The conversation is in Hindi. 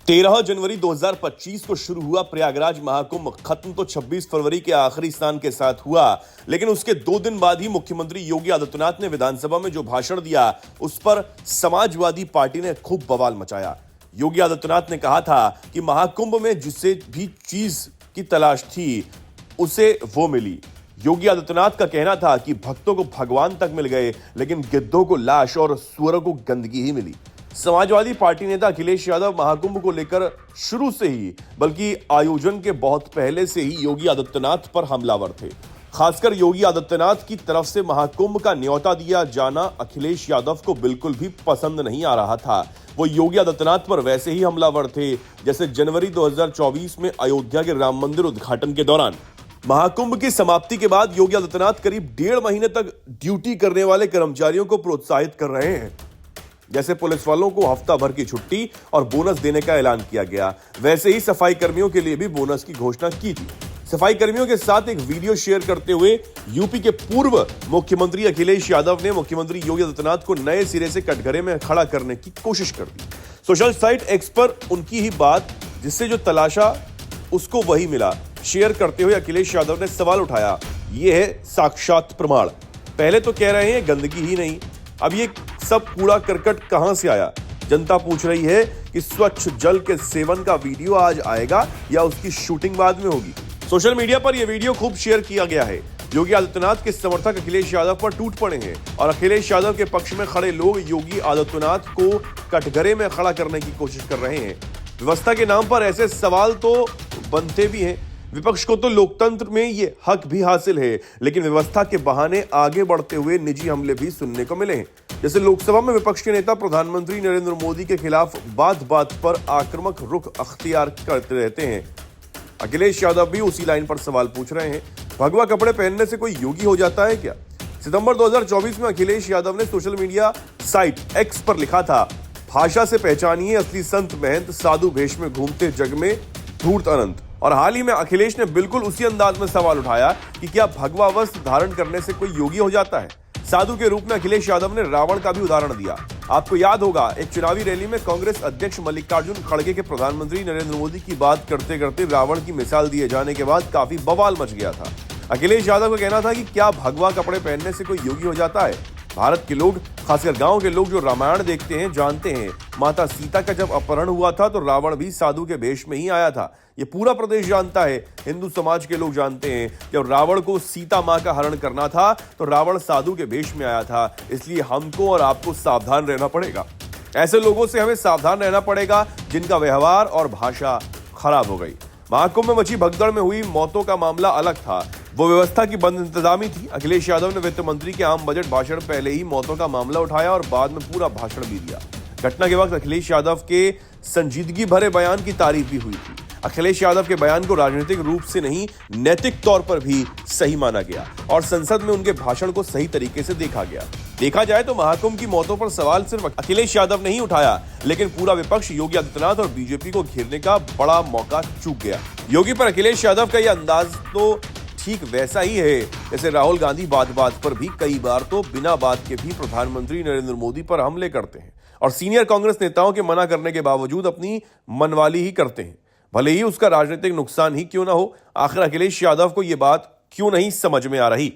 13 जनवरी 2025 को शुरू हुआ प्रयागराज महाकुंभ खत्म तो 26 फरवरी के आखिरी स्नान के साथ हुआ, लेकिन उसके 2 दिन बाद ही मुख्यमंत्री योगी आदित्यनाथ ने विधानसभा में जो भाषण दिया उस पर समाजवादी पार्टी ने खूब बवाल मचाया। योगी आदित्यनाथ ने कहा था कि महाकुंभ में जिसे भी चीज की तलाश थी उसे वो मिली। योगी आदित्यनाथ का कहना था कि भक्तों को भगवान तक मिल गए, लेकिन गिद्धों को लाश और सुअरों को गंदगी ही मिली। समाजवादी पार्टी नेता अखिलेश यादव महाकुंभ को लेकर शुरू से ही बल्कि आयोजन के बहुत पहले से ही योगी आदित्यनाथ पर हमलावर थे। खासकर योगी आदित्यनाथ की तरफ से महाकुंभ का न्योता दिया जाना अखिलेश यादव को बिल्कुल भी पसंद नहीं आ रहा था। वो योगी आदित्यनाथ पर वैसे ही हमलावर थे जैसे जनवरी 2024 में अयोध्या के राम मंदिर उद्घाटन के दौरान। महाकुंभ की समाप्ति के बाद योगी आदित्यनाथ करीब 1.5 महीने तक ड्यूटी करने वाले कर्मचारियों को प्रोत्साहित कर रहे हैं। जैसे पुलिस वालों को हफ्ता भर की छुट्टी और बोनस देने का ऐलान किया गया, वैसे ही सफाई कर्मियों के लिए भी बोनस की घोषणा की थी। सफाई कर्मियों के साथ एक वीडियो शेयर करते हुए यूपी के पूर्व मुख्यमंत्री अखिलेश यादव ने मुख्यमंत्री योगी आदित्यनाथ को नए सिरे से कटघरे में खड़ा करने की कोशिश कर दी। सोशल साइट एक्स पर उनकी ही बात, जिससे जो तलाशा उसको वही मिला, शेयर करते हुए अखिलेश यादव ने सवाल उठाया, ये है साक्षात प्रमाण। पहले तो कह रहे हैं गंदगी ही नहीं, अब ये सब कूड़ा करकट कहां से आया? जनता पूछ रही है कि स्वच्छ जल के सेवन का वीडियो आज आएगा या उसकी शूटिंग बाद में होगी। सोशल मीडिया पर यह वीडियो खूब शेयर किया गया है। योगी आदित्यनाथ के समर्थक अखिलेश यादव पर टूट पड़े हैं और अखिलेश यादव के पक्ष में खड़े लोग योगी आदित्यनाथ को कटघरे में खड़ा करने की कोशिश कर रहे हैं। व्यवस्था के नाम पर ऐसे सवाल तो बनते भी हैं। विपक्ष को तो लोकतंत्र में ये हक भी हासिल है, लेकिन व्यवस्था के बहाने आगे बढ़ते हुए निजी हमले भी सुनने को मिले हैं। जैसे लोकसभा में विपक्ष के नेता प्रधानमंत्री नरेंद्र मोदी के खिलाफ बात बात पर आक्रामक रुख अख्तियार करते रहते हैं। अखिलेश यादव भी उसी लाइन पर सवाल पूछ रहे हैं, भगवा कपड़े पहनने से कोई योगी हो जाता है क्या? सितंबर 2024 में अखिलेश यादव ने सोशल मीडिया साइट एक्स पर लिखा था, भाषा से पहचानिए असली संत महंत, साधु भेष में घूमते जग में धूर्त अनंत। और हाल ही में अखिलेश ने बिल्कुल उसी अंदाज में सवाल उठाया कि क्या भगवा वस्त्र धारण करने से कोई योगी हो जाता है? साधु के रूप में अखिलेश यादव ने रावण का भी उदाहरण दिया। आपको याद होगा, एक चुनावी रैली में कांग्रेस अध्यक्ष मल्लिकार्जुन खड़गे के प्रधानमंत्री नरेंद्र मोदी की बात करते करते रावण की मिसाल दिए जाने के बाद काफी बवाल मच गया था। अखिलेश यादव का कहना था कि क्या भगवा कपड़े पहनने से कोई योगी हो जाता है? भारत के लोग, खासकर गांव के लोग जो रामायण देखते हैं, जानते हैं माता सीता का जब अपहरण हुआ था तो रावण भी साधु के वेश में ही आया था। ये पूरा प्रदेश जानता है, हिंदू समाज के लोग जानते हैं, जब रावण को सीता मां का हरण करना था तो रावण साधु के वेश में आया था। इसलिए हमको और आपको सावधान रहना पड़ेगा। ऐसे लोगों से हमें सावधान रहना पड़ेगा जिनका व्यवहार और भाषा खराब हो गई। महाकुंभ में मची भगदड़ में हुई मौतों का मामला अलग था, वो व्यवस्था की बंद इंतजामी थी। अखिलेश यादव ने वित्त मंत्री के आम बजट भाषण पहले ही मौतों का मामला उठाया और बाद में पूरा भाषण भी दिया। घटना के वक्त अखिलेश यादव के संजीदगी भरे बयान की तारीफ भी हुई थी। अखिलेश यादव के बयान को राजनीतिक रूप से नहीं, नैतिक तौर पर भी सही माना गया और संसद में उनके भाषण को सही तरीके से देखा गया। देखा जाए तो महाकुंभ की मौतों पर सवाल सिर्फ अखिलेश यादव ने ही उठाया, लेकिन पूरा विपक्ष योगी आदित्यनाथ और बीजेपी को घेरने का बड़ा मौका चूक गया। योगी पर अखिलेश यादव का यह अंदाज तो ठीक वैसा ही है जैसे राहुल गांधी बात बात पर भी कई बार तो बिना बात के भी प्रधानमंत्री नरेंद्र मोदी पर हमले करते हैं और सीनियर कांग्रेस नेताओं के मना करने के बावजूद अपनी मनवाली ही करते हैं, भले ही उसका राजनीतिक नुकसान ही क्यों ना हो। आखिर अखिलेश यादव को यह बात क्यों नहीं समझ में आ रही?